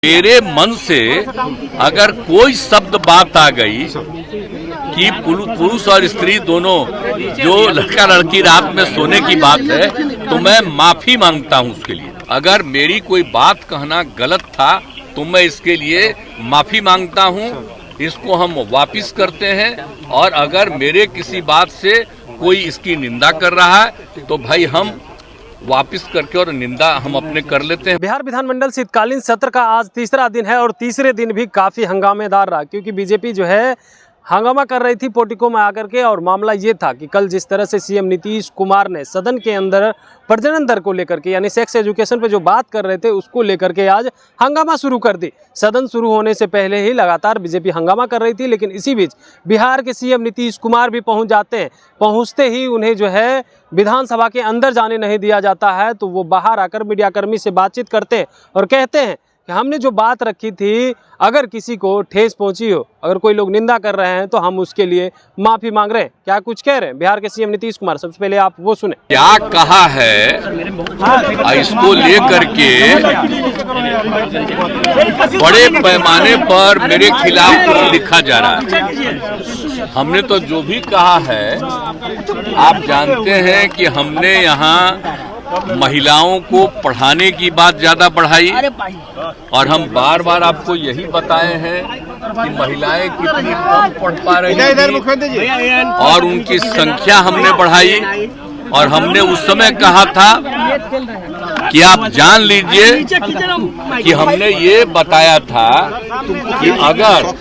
मेरे मन से अगर कोई शब्द बात आ गई कि पुरुष और स्त्री दोनों जो लड़का लड़की रात में सोने की बात है तो मैं माफी मांगता हूं उसके लिए। अगर मेरी कोई बात कहना गलत था तो मैं इसके लिए माफी मांगता हूं। इसको हम वापिस करते हैं और अगर मेरे किसी बात से कोई इसकी निंदा कर रहा है तो भाई हम वापिस करके और निंदा हम अपने कर लेते हैं। बिहार विधानमंडल शीतकालीन सत्र का आज तीसरा दिन है और तीसरे दिन भी काफ़ी हंगामेदार रहा, क्योंकि बीजेपी जो है हंगामा कर रही थी पोर्टिको में आकर के। और मामला ये था कि कल जिस तरह से सीएम नीतीश कुमार ने सदन के अंदर प्रजनन दर को लेकर के यानी सेक्स एजुकेशन पे जो बात कर रहे थे उसको लेकर के आज हंगामा शुरू कर दी। सदन शुरू होने से पहले ही लगातार बीजेपी हंगामा कर रही थी, लेकिन इसी बीच बिहार के सीएम नीतीश कुमार भी पहुंच जाते हैं। पहुंचते ही उन्हें जो है विधानसभा के अंदर जाने नहीं दिया जाता है, तो वो बाहर आकर मीडियाकर्मी से बातचीत करते हैं और कहते हैं कि हमने जो बात रखी थी अगर किसी को ठेस पहुंची हो, अगर कोई लोग निंदा कर रहे हैं तो हम उसके लिए माफी मांग रहे हैं। क्या कुछ कह रहे हैं बिहार के सीएम नीतीश कुमार, सबसे पहले आप वो सुने। क्या कहा है इसको लेकर के बड़े पैमाने पर मेरे खिलाफ कुछ लिखा जा रहा है। हमने तो जो भी कहा है आप जानते हैं कि हमने यहाँ महिलाओं को पढ़ाने की बात ज्यादा बढ़ाई और हम बार बार आपको यही बताए हैं कि महिलाएं कितनी कम पढ़ पा रही हैं और उनकी संख्या हमने बढ़ाई। और हमने उस समय कहा था कि आप जान लीजिए कि हमने ये बताया था कि अगर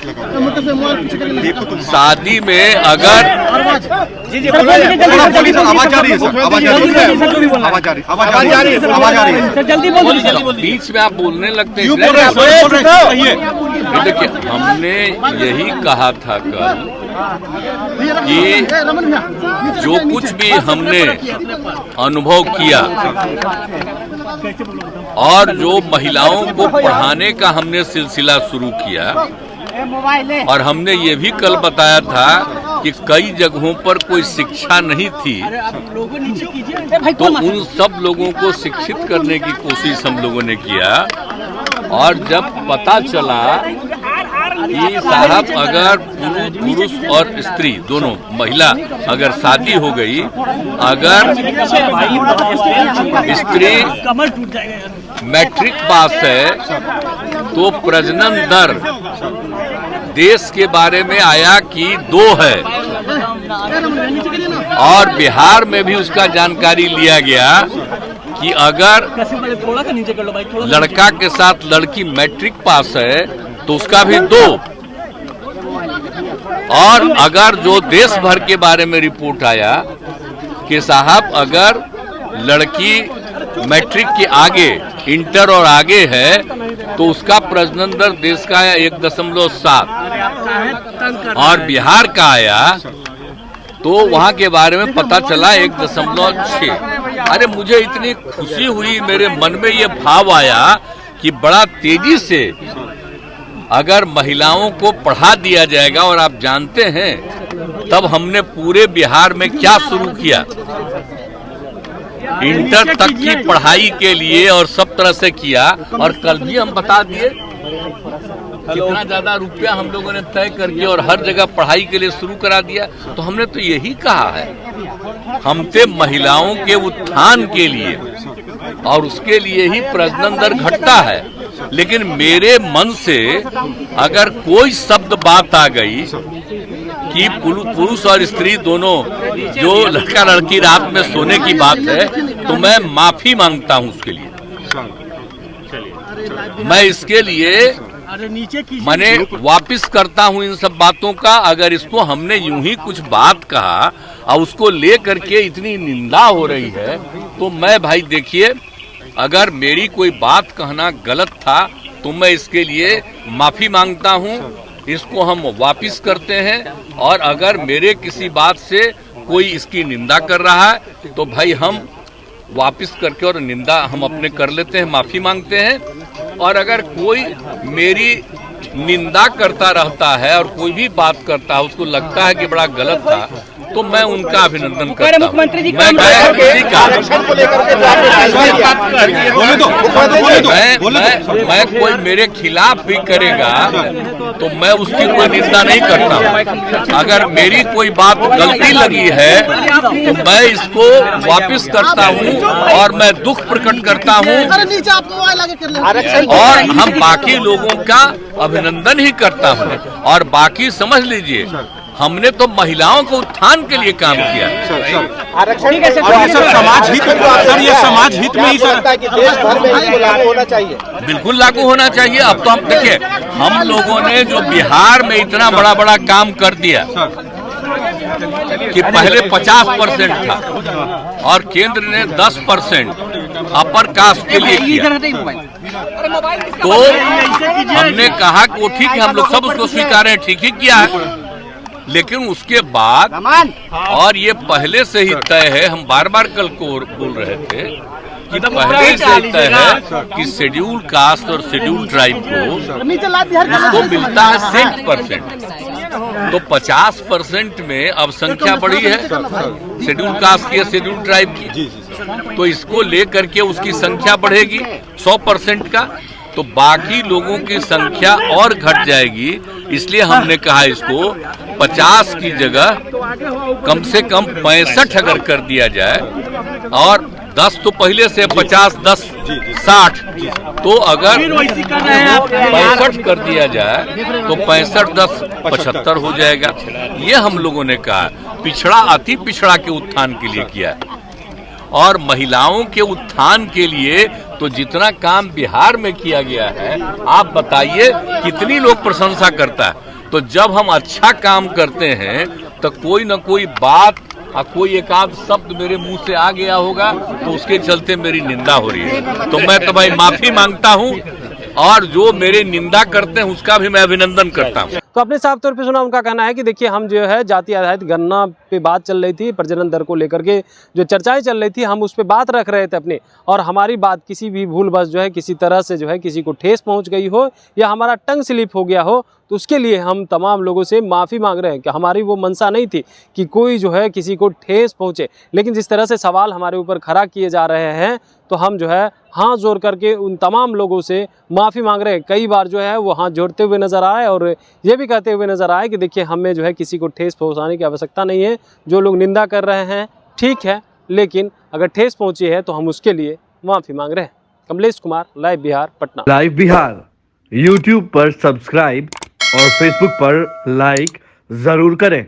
शादी में अगर बीच में आप बोलने लगते हैं, देखिए हमने यही कहा था कल कि जो कुछ भी हमने अनुभव किया और जो महिलाओं को पढ़ाने का हमने सिलसिला शुरू किया और हमने ये भी कल बताया था कि कई जगहों पर कोई शिक्षा नहीं थी तो उन सब लोगों को शिक्षित करने की कोशिश हम लोगों ने किया। और जब पता चला कि साहब अगर पुरुष और स्त्री दोनों महिला अगर शादी हो गई, अगर स्त्री मैट्रिक पास है तो प्रजनन दर देश के बारे में आया कि 2 है और बिहार में भी उसका जानकारी लिया गया कि अगर लड़का के साथ लड़की मैट्रिक पास है तो उसका भी 2। और अगर जो देश भर के बारे में रिपोर्ट आया कि साहब अगर लड़की मैट्रिक के आगे इंटर और आगे है तो उसका प्रजनन दर देश का है 1.7 और बिहार का आया तो वहां के बारे में पता चला 1.6। अरे मुझे इतनी खुशी हुई, मेरे मन में ये भाव आया कि बड़ा तेजी से अगर महिलाओं को पढ़ा दिया जाएगा। और आप जानते हैं तब हमने पूरे बिहार में क्या शुरू किया, इंटर तक की पढ़ाई के लिए और सब तरह से किया। और कल भी हम बता दिए कितना ज्यादा रुपया हम लोगों ने तय करके और हर जगह पढ़ाई के लिए शुरू करा दिया। तो हमने तो यही कहा है हमसे महिलाओं के उत्थान के लिए और उसके लिए ही प्रजनन दर घटता है। लेकिन मेरे मन से अगर कोई शब्द बात आ गई कि पुरुष और स्त्री दोनों जो लड़का लड़की रात में सोने की बात है तो मैं माफी मांगता हूं उसके लिए। मैं इसके लिए मैंने वापिस करता हूं इन सब बातों का। अगर इसको हमने यूं ही कुछ बात कहा और उसको ले करके इतनी निंदा हो रही है तो मैं भाई देखिए अगर मेरी कोई बात कहना गलत था तो मैं इसके लिए माफी मांगता हूं। इसको हम वापिस करते हैं और अगर मेरे किसी बात से कोई इसकी निंदा कर रहा है तो भाई हम वापिस करके और निंदा हम अपने कर लेते हैं, माफी मांगते हैं। और अगर कोई मेरी निंदा करता रहता है और कोई भी बात करता है उसको लगता है कि बड़ा गलत था तो मैं उनका अभिनंदन करता हूं। मुख्यमंत्री जी मैं गया किसी का मैं कोई मेरे खिलाफ भी करेगा तो मैं उसकी कोई निंदा नहीं करता हूं। अगर मेरी कोई बात गलती लगी है तो मैं इसको वापस करता हूं और मैं दुख प्रकट करता हूं और हम बाकी लोगों का अभिनंदन ही करता हूं। और बाकी समझ लीजिए, हमने तो महिलाओं को उत्थान के लिए काम किया। आरक्षण समाज हित सर, ये समाज हित में ही सर देश भर में इसको लागू होना चाहिए। बिल्कुल लागू होना चाहिए। अब तो हम देखिए, हम लोगों ने जो बिहार में इतना बड़ा बड़ा काम कर दिया कि पहले 50% था और केंद्र ने 10% अपर कास्ट के लिए किया। तो हमने कहा कि वो ठीक है, हम लोग सब उसको स्वीकारें, ठीक ही किया है। लेकिन उसके बाद, और ये पहले से ही तय है, हम बार बार कल को बोल रहे थे कि पहले से ही तय है कि शेड्यूल कास्ट और शेड्यूल ट्राइब को मिलता है 60%। तो 50% में अब संख्या बढ़ी है शेड्यूल कास्ट की, शेड्यूल ट्राइब की, तो इसको लेकर के उसकी संख्या बढ़ेगी 100% का, तो बाकी लोगों की संख्या और घट जाएगी। इसलिए हमने कहा इसको 50 की जगह कम से कम 65 अगर कर दिया जाए, और 10 तो पहले से 50, 10, 60, तो अगर 65 कर दिया जाए तो 65, 10, 75 हो जाएगा। ये हम लोगों ने कहा, पिछड़ा अति पिछड़ा के उत्थान के लिए किया है। और महिलाओं के उत्थान के लिए तो जितना काम बिहार में किया गया है, आप बताइए कितनी लोग प्रशंसा करता है। तो जब हम अच्छा काम करते हैं तो कोई न कोई बात और कोई एक आध शब्द मेरे मुंह से आ गया होगा, तो उसके चलते मेरी निंदा हो रही है। तो मैं तो भाई माफी मांगता हूं, और जो मेरे निंदा करते हैं उसका भी मैं अभिनंदन करता हूं। तो अपने साफ तौर पे सुना, उनका कहना है कि देखिए, हम जो है जाति आधारित गणना पे बात चल रही थी, प्रजनन दर को लेकर के जो चर्चाएं चल रही थी, हम उस पे बात रख रहे थे अपने, और हमारी बात किसी भी भूलवश जो है किसी तरह से जो है किसी को ठेस पहुंच गई हो या हमारा टंग स्लिप हो गया हो, तो उसके लिए हम तमाम लोगों से माफ़ी मांग रहे हैं कि हमारी वो मंशा नहीं थी कि कोई जो है किसी को ठेस पहुंचे। लेकिन जिस तरह से सवाल हमारे ऊपर खड़ा किए जा रहे हैं, तो हम जो है हाथ जोड़ करके उन तमाम लोगों से माफ़ी मांग रहे हैं। कई बार जो है वो हाथ जोड़ते हुए नज़र आए और ये भी कहते हुए नज़र आए कि देखिए, हमें जो है किसी को ठेस पहुंचाने की आवश्यकता नहीं है। जो लोग निंदा कर रहे हैं ठीक है, लेकिन अगर ठेस पहुंची है तो हम उसके लिए माफ़ी मांग रहे हैं। Kamlesh Kumar, live Bihar, Patna. Live Bihar YouTube पर सब्सक्राइब और फेसबुक पर लाइक जरूर करें।